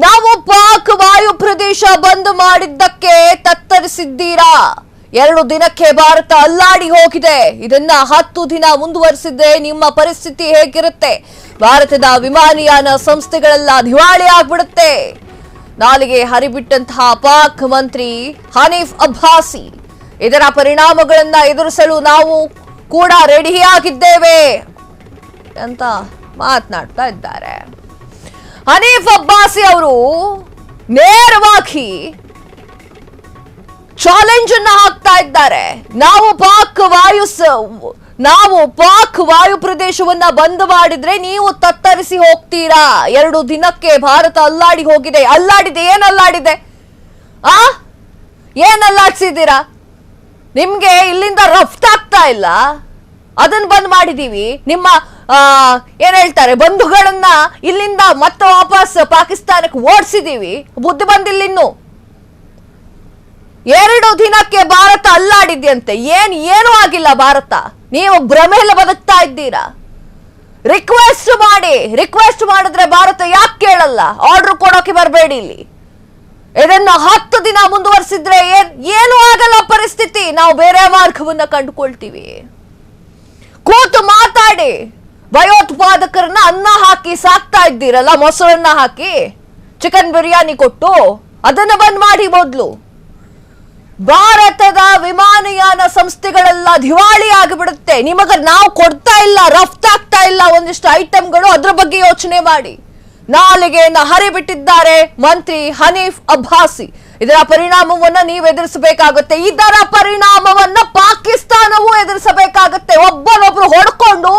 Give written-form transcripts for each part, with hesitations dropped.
ನಾವು ಪಾಕ್ ವಾಯು ಪ್ರದೇಶ ಬಂದ್ ಮಾಡಿದ್ದಕ್ಕೆ ತತ್ತರಿಸಿದ್ದೀರಾ? 2 ದಿನಕ್ಕೆ ಭಾರತ ಅಲ್ಲಾಡಿ ಹೋಗಿದೆ. ಇದನ್ನ 10 ದಿನ ಮುಂದುವರಿಸಿದ್ರೆ ನಿಮ್ಮ ಪರಿಸ್ಥಿತಿ ಹೇಗಿರುತ್ತೆ? ಭಾರತದ ವಿಮಾನಯಾನ ಸಂಸ್ಥೆಗಳೆಲ್ಲ ದಿವಾಳಿ ಆಗ್ಬಿಡುತ್ತೆ. ನಾಲಿಗೆ ಹರಿಬಿಟ್ಟಂತಹ ಪಾಕ್ ಮಂತ್ರಿ ಹನೀಫ್ ಅಬ್ಬಾಸಿ ಇದರ ಪರಿಣಾಮಗಳನ್ನ ಎದುರಿಸಲು ನಾವು ಕೂಡ ರೆಡಿಯಾಗಿದ್ದೇವೆ ಅಂತ ಮಾತನಾಡ್ತಾ ಇದ್ದಾರೆ. ಹನೀಫ್ ಅಬ್ಬಾಸಿ ಅವರು ನೇರವಾಗಿ ಚಾಲೆಂಜ್ ಅನ್ನ ಹಾಕ್ತಾ ಇದ್ದಾರೆ. ನಾವು ಪಾಕ್ ವಾಯು ಪ್ರದೇಶವನ್ನ ಬಂದ್ ಮಾಡಿದ್ರೆ ನೀವು ತತ್ತರಿಸಿ ಹೋಗ್ತೀರಾ. 2 ದಿನಕ್ಕೆ ಭಾರತ ಅಲ್ಲಾಡಿ ಹೋಗಿದೆ. ಏನ್ ಅಲ್ಲಾಡಿದೆ? ಏನ್ ಅಲ್ಲಾಡ್ಸಿದ್ದೀರಾ? ನಿಮ್ಗೆ ಇಲ್ಲಿಂದ ರಫ್ತಾಗ್ತಾ ಇಲ್ಲ, ಅದನ್ನ ಬಂದ್ ಮಾಡಿದೀವಿ. ನಿಮ್ಮ ಏನ್ ಹೇಳ್ತಾರೆ ಬಂಧುಗಳನ್ನ ಇಲ್ಲಿಂದ ಮತ್ತೆ ವಾಪಸ್ ಪಾಕಿಸ್ತಾನಕ್ಕೆ ಓಡಿಸಿದೀವಿ. ಬುದ್ಧಿ ಬಂದಿಲ್ಲ ಇನ್ನು. 2 ದಿನಕ್ಕೆ ಭಾರತ ಅಲ್ಲಾಡಿದ್ಯಂತೆ. ಏನೂ ಆಗಿಲ್ಲ ಭಾರತ. ನೀವು ಭ್ರಮೆಲ್ಲ ಬದುಕ್ತಾ ಇದ್ದೀರಾ. ರಿಕ್ವೆಸ್ಟ್ ಮಾಡಿದ್ರೆ ಭಾರತ ಯಾಕೆ ಕೇಳಲ್ಲ? ಆರ್ಡರ್ ಕೊಡೋಕೆ ಬರಬೇಡಿ ಇಲ್ಲಿ. ಇದನ್ನ 10 ದಿನ ಮುಂದುವರಿಸಿದ್ರೆ ಏನೂ ಆಗಲ್ಲ ಪರಿಸ್ಥಿತಿ. ನಾವು ಬೇರೆ ಮಾರ್ಗವನ್ನ ಕಂಡುಕೊಳ್ತೀವಿ. ಕೂತು ಮಾತಾಡಿ. ಭಯೋತ್ಪಾದಕರನ್ನ ಅನ್ನ ಹಾಕಿ ಸಾಕ್ತಾ ಇದ್ದೀರಲ್ಲ, ಮೊಸರನ್ನ ಹಾಕಿ ಚಿಕನ್ ಬಿರಿಯಾನಿ ಕೊಟ್ಟು, ಅದನ್ನ ಬಂದ್ ಮಾಡಿ. ಮೊದಲು ಭಾರತದ ವಿಮಾನಯಾನ ಸಂಸ್ಥೆಗಳೆಲ್ಲ ದಿವಾಳಿ ಆಗಿಬಿಡುತ್ತೆ. ನಿಮಗೆ ನಾವು ಕೊಡ್ತಾ ಇಲ್ಲ, ರಫ್ತಾಗ್ತಾ ಇಲ್ಲ ಒಂದಿಷ್ಟು ಐಟಮ್ಗಳು, ಅದ್ರ ಬಗ್ಗೆ ಯೋಚನೆ ಮಾಡಿ. ನಾಲಿಗೆಯನ್ನ ಹರಿಬಿಟ್ಟಿದ್ದಾರೆ ಮಂತ್ರಿ ಹನೀಫ್ ಅಬ್ಬಾಸಿ. ಇದರ ಪರಿಣಾಮವನ್ನ ನೀವು ಎದುರಿಸಬೇಕಾಗುತ್ತೆ. ಇದರ ಪರಿಣಾಮವನ್ನ ಪಾಕಿಸ್ತಾನವೂ ಎದುರಿಸಬೇಕಾಗುತ್ತೆ. ಒಬ್ಬರೊಬ್ರು ಹೊಡ್ಕೊಂಡು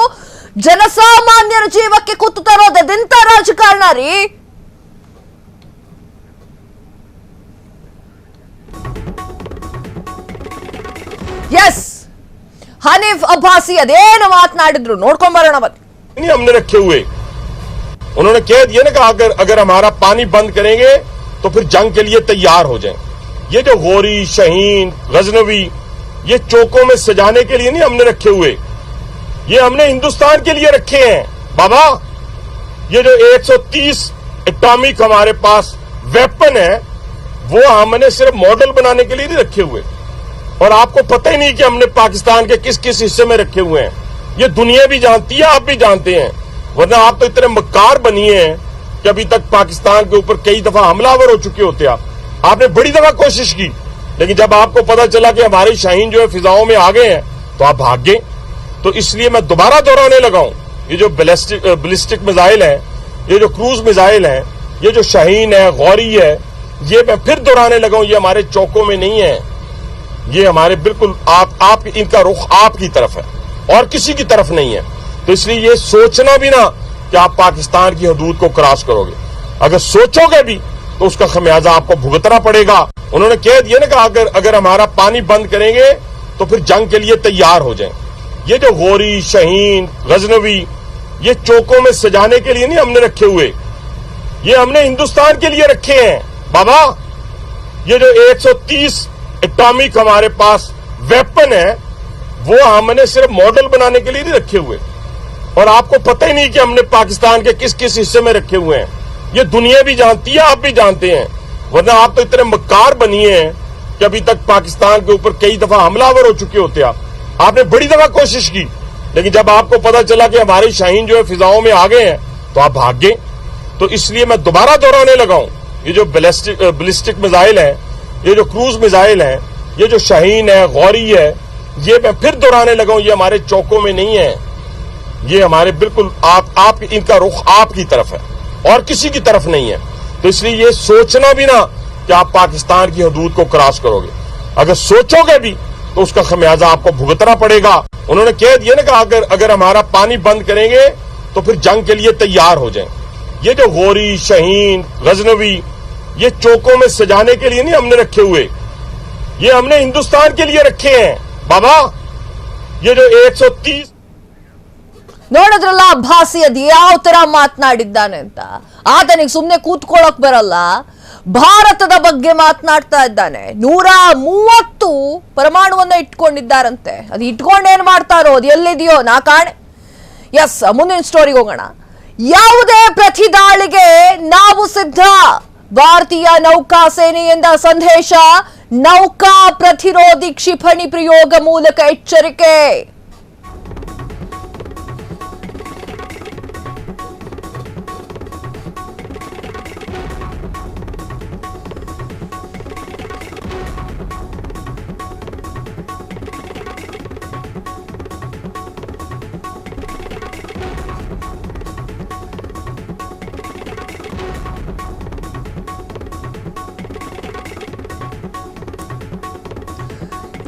ಜನಸಾಮಾನ್ಯರ ಜೀವಕ್ಕೆ ಕುತ್ತು ತರೋದೆಂತ ರಾಜಕಾರಣ ರೀ? यस हनीफ अब्बासी अदेनु मातनाडिद्रु नोड्कोंड बरोण बन्नि. नहीं हमने रखे हुए, उन्होंने कह दिया ना कि अगर हमारा पानी बंद करेंगे तो फिर जंग के लिए तैयार हो जाएं. ये जो गौरी, शहीन, गजनवी, ये चौकों में सजाने के लिए नहीं हमने रखे हुए, ये हमने हिंदुस्तान के लिए रखे हैं बाबा. ये जो 130 एटॉमिक हमारे पास वेपन है, वो हमने सिर्फ मॉडल बनाने के लिए नहीं रखे हुए. और आपको पता ही नहीं कि हमने पाकिस्तान के किस किस हिस्से में रखे हुए हैं. ये दुनिया भी जानती है, आप भी जानते हैं. वरना आप तो इतने मक्कार बनिए हैं कि अभी तक पाकिस्तान के ऊपर कई दफा हमलावर हो चुके होते. आपने बड़ी दफा कोशिश की, लेकिन जब आपको पता चला कि हमारे शाहीन जो है फिजाओं में आ गए हैं तो आप भाग गए. तो इसलिए मैं दोबारा दोहराने लगा हूं, ये जो बैलिस्टिक मिसाइल है, ये जो क्रूज मिसाइल है, ये जो शाहीन है, गौरी है, ये मैं फिर दोहराने लगा हूं, ये हमारे चौकों में नहीं है. ये हमारे बिल्कुल आप इनका रुख आपकी तरफ है और किसी की तरफ नहीं है. तो इसलिए ये सोचना भी ना कि आप पाकिस्तान की हदूद को क्रॉस करोगे. अगर सोचोगे भी तो उसका खमियाजा आपको भुगतना पड़ेगा. उन्होंने कह दिया ना कि अगर हमारा पानी बंद करेंगे तो फिर जंग के लिए तैयार हो जाएं. ये जो गौरी, शहीन, गजनवी, ये चौकों में सजाने के लिए नहीं हमने रखे हुए, ये हमने हिंदुस्तान के लिए रखे हैं बाबा. ये जो 130 एटॉमिक हमारे पास वेपन है, वो हमने सिर्फ मॉडल बनाने के लिए नहीं रखे हुए. और आपको पता ही नहीं कि हमने पाकिस्तान के किस किस हिस्से में रखे हुए हैं. ये दुनिया भी जानती है, आप भी जानते हैं. वरना आप तो इतने मक्कार बनिए हैं कि अभी तक पाकिस्तान के ऊपर कई दफा हमलावर हो चुके होते. आपने बड़ी दफा कोशिश की, लेकिन जब आपको पता चला कि हमारे शाहीन जो है फिजाओं में आ गए हैं तो आप भाग गए. तो इसलिए मैं दोबारा दोहराने लगा हूं, ये जो बैलिस्टिक मिसाइल है, ये जो क्रूज मिसाइल है, ये जो शाहीन है, गौरी है, ये मैं फिर दोहराने लगा हूं, ये हमारे चौकों में नहीं है. ये हमारे बिल्कुल आप इनका रुख आपकी तरफ है और किसी की तरफ नहीं है. तो इसलिए ये सोचना भी ना कि आप पाकिस्तान की हदूद को क्रॉस करोगे. अगर सोचोगे भी तो उसका खमियाजा आपको भुगतना पड़ेगा. उन्होंने कह दिया ना कि अगर हमारा पानी बंद करेंगे तो फिर जंग के लिए तैयार हो जाएं. ये जो गौरी, शहीन, गजनवी, ये चौकों में सजाने के लिए नहीं हमने रखे हुए, ये हमने हिंदुस्तान के लिए रखे हैं बाबा. ये जो 130 ನೋಡಿದ್ರಲ್ಲ ಅಬ್ಬಾಸಿ ಅದು ಯಾವ ತರ ಮಾತನಾಡಿದ್ದಾನೆ ಅಂತ. ಆತನಿಗೆ ಸುಮ್ನೆ ಕೂತ್ಕೊಳ್ಳೋಕ್ ಬರಲ್ಲ, ಭಾರತದ ಬಗ್ಗೆ ಮಾತನಾಡ್ತಾ ಇದ್ದಾನೆ. 130 ಪರಮಾಣುವನ್ನ ಇಟ್ಕೊಂಡಿದ್ದಾರಂತೆ. ಅದು ಇಟ್ಕೊಂಡು ಏನ್ ಮಾಡ್ತಾರೋ, ಅದು ಎಲ್ಲಿದೆಯೋ ನಾ ಕಾಣೆ. ಎಸ್, ಮುಂದಿನ ಸ್ಟೋರಿಗೆ ಹೋಗೋಣ. ಯಾವುದೇ ಪ್ರತಿದಾಳಿಗೆ ನಾವು ಸಿದ್ಧ. ಭಾರತೀಯ ನೌಕಾ ಸೇನೆಯಿಂದ ಸಂದೇಶ, ನೌಕಾ ಪ್ರತಿರೋಧಿ ಕ್ಷಿಪಣಿ ಪ್ರಯೋಗ ಮೂಲಕ ಎಚ್ಚರಿಕೆ.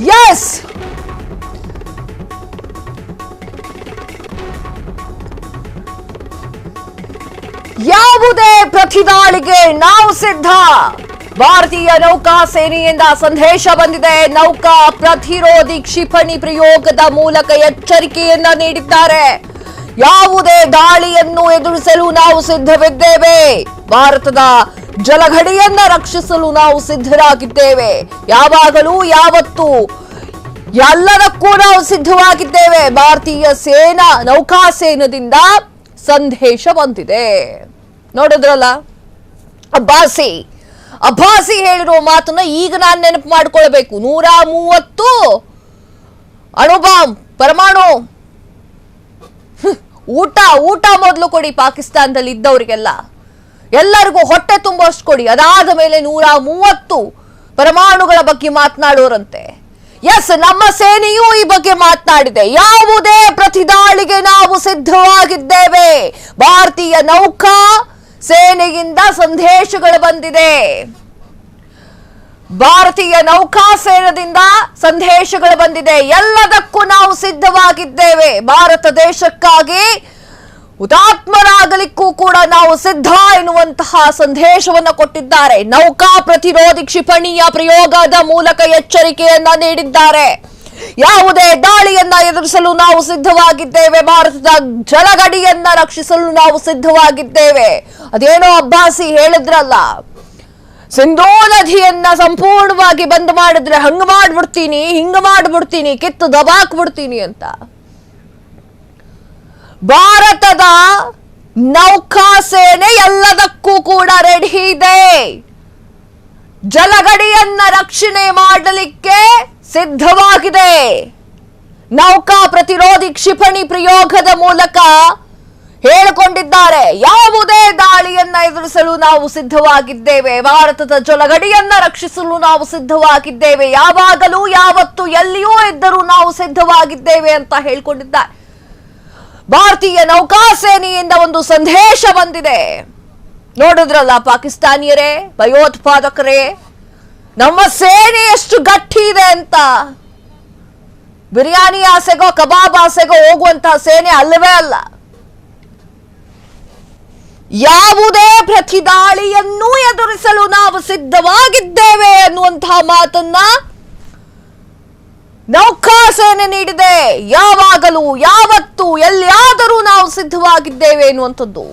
Yes! ಯಾವುದೇ ಪ್ರತಿದಾಳಿಗೆ ನಾವು ಸಿದ್ಧ. ಭಾರತೀಯ ನೌಕಾ ಸೇನೆಯಿಂದ ಸಂದೇಶ ಬಂದಿದೆ. ನೌಕಾ ಪ್ರತಿರೋಧಿ ಕ್ಷಿಪಣಿ ಪ್ರಯೋಗದ ಮೂಲಕ ಎಚ್ಚರಿಕೆಯನ್ನ ನೀಡಿದ್ದಾರೆ. ಯಾವುದೇ ದಾಳಿಯನ್ನು ಎದುರಿಸಲು ನಾವು ಸಿದ್ಧವಿದ್ದೇವೆ. ಭಾರತದ ಜಲಗಡಿಯನ್ನ ರಕ್ಷಿಸಲು ನಾವು ಸಿದ್ಧರಾಗಿದ್ದೇವೆ. ಯಾವಾಗಲೂ ಯಾವತ್ತೂ ಎಲ್ಲದಕ್ಕೂ ನಾವು ಸಿದ್ಧವಾಗಿದ್ದೇವೆ. ಭಾರತೀಯ ನೌಕಾ ಸೇನೆಯಿಂದ ಸಂದೇಶ ಬಂದಿದೆ. ನೋಡಿದ್ರಲ್ಲ, ಅಬ್ಬಾಸಿ ಹೇಳಿರೋ ಮಾತನ್ನ ಈಗ ನಾನು ನೆನಪು ಮಾಡ್ಕೊಳ್ಬೇಕು. 130 ಅಣುಬಾಂಬ್, ಪರಮಾಣು ಊಟ ಮೊದಲು ಕೊಡಿ ಪಾಕಿಸ್ತಾನದಲ್ಲಿ ಇದ್ದವರಿಗೆಲ್ಲ, ಎಲ್ಲರಿಗೂ ಹೊಟ್ಟೆ ತುಂಬಷ್ಟು ಕೊಡಿ. ಅದಾದ ಮೇಲೆ 130 ಪರಮಾಣುಗಳ ಬಗ್ಗೆ ಮಾತನಾಡೋರಂತೆ. ಎಸ್, ನಮ್ಮ ಸೇನೆಯೂ ಈ ಬಗ್ಗೆ ಮಾತನಾಡಿದೆ. ಯಾವುದೇ ಪ್ರತಿದಾಳಿಗೆ ನಾವು ಸಿದ್ಧವಾಗಿದ್ದೇವೆ. ಭಾರತೀಯ ನೌಕಾ ಸೇನೆಯಿಂದ ಸಂದೇಶಗಳು ಬಂದಿದೆ. ಭಾರತೀಯ ನೌಕಾ ಸೇನೆಯಿಂದ ಸಂದೇಶಗಳು ಬಂದಿದೆ. ಎಲ್ಲದಕ್ಕೂ ನಾವು ಸಿದ್ಧವಾಗಿದ್ದೇವೆ. ಭಾರತ ದೇಶಕ್ಕಾಗಿ ಹುತಾತ್ಮರಾಗಲಿಕ್ಕೂ ಕೂಡ ನಾವು ಸಿದ್ಧ ಎನ್ನುವಂತಹ ಸಂದೇಶವನ್ನು ಕೊಟ್ಟಿದ್ದಾರೆ. ನೌಕಾ ಪ್ರತಿರೋಧಿ ಕ್ಷಿಪಣಿಯ ಪ್ರಯೋಗದ ಮೂಲಕ ಎಚ್ಚರಿಕೆಯನ್ನ ನೀಡಿದ್ದಾರೆ. ಯಾವುದೇ ದಾಳಿಯನ್ನ ಎದುರಿಸಲು ನಾವು ಸಿದ್ಧವಾಗಿದ್ದೇವೆ. ಭಾರತದ ಜಲಗಡಿಯನ್ನ ರಕ್ಷಿಸಲು ನಾವು ಸಿದ್ಧವಾಗಿದ್ದೇವೆ. ಅದೇನೋ ಅಬ್ಬಾಸಿ ಹೇಳಿದ್ರಲ್ಲ, ಸಿಂಧೂ ನದಿಯನ್ನ ಸಂಪೂರ್ಣವಾಗಿ ಬಂದ್ ಮಾಡಿದ್ರೆ ಹಂಗ ಮಾಡ್ಬಿಡ್ತೀನಿ, ಹಿಂಗ ಮಾಡ್ಬಿಡ್ತೀನಿ, ಕಿತ್ತು ದಬಾಕ್ಬಿಡ್ತೀನಿ ಅಂತ. ಭಾರತದ ನೌಕಾ ಸೇನೆ ಎಲ್ಲದಕ್ಕೂ ಕೂಡ ರೆಡಿ ಇದೆ. ಜಲಗಡಿಯನ್ನ ರಕ್ಷಣೆ ಮಾಡಲಿಕ್ಕೆ ಸಿದ್ಧವಾಗಿದೆ. ನೌಕಾ ಪ್ರತಿರೋಧಿ ಕ್ಷಿಪಣಿ ಪ್ರಯೋಗದ ಮೂಲಕ ಹೇಳಿಕೊಂಡಿದ್ದಾರೆ. ಯಾವುದೇ ದಾಳಿಯನ್ನ ಎದುರಿಸಲು ನಾವು ಸಿದ್ಧವಾಗಿದ್ದೇವೆ. ಭಾರತದ ಜಲಗಡಿಯನ್ನ ರಕ್ಷಿಸಲು ನಾವು ಸಿದ್ಧವಾಗಿದ್ದೇವೆ. ಯಾವಾಗಲೂ ಯಾವತ್ತು ಎಲ್ಲಿಯೂ ಇದ್ದರೂ ನಾವು ಸಿದ್ಧವಾಗಿದ್ದೇವೆ ಅಂತ ಹೇಳಿಕೊಂಡಿದ್ದಾರೆ. ಭಾರತೀಯ ನೌಕಾ ಸೇನೆಯಿಂದ ಒಂದು ಸಂದೇಶ ಬಂದಿದೆ. ನೋಡಿದ್ರಲ್ಲ ಪಾಕಿಸ್ತಾನಿಯರೇ, ಭಯೋತ್ಪಾದಕರೇ, ನಮ್ಮ ಸೇನೆ ಎಷ್ಟು ಗಟ್ಟಿ ಇದೆ ಅಂತ. ಬಿರಿಯಾನಿ ಆಸೆಗೋ ಕಬಾಬ್ ಆಸೆಗೋ ಹೋಗುವಂತಹ ಸೇನೆ ಅಲ್ಲವೇ ಅಲ್ಲ. ಯಾವುದೇ ಪ್ರತಿದಾಳಿಯನ್ನು ಎದುರಿಸಲು ನಾವು ಸಿದ್ಧವಾಗಿದ್ದೇವೆ ಅನ್ನುವಂತಹ ಮಾತನ್ನ ನೌಕಾ ಸೇನೆ ನೀಡಿದೆ. ಯಾವಾಗಲೂ ಯಾವತ್ತೂ ಎಲ್ಲಿಯಾದರೂ ನಾವು ಸಿದ್ಧವಾಗಿದ್ದೇವೆ ಎನ್ನುವಂಥದ್ದು.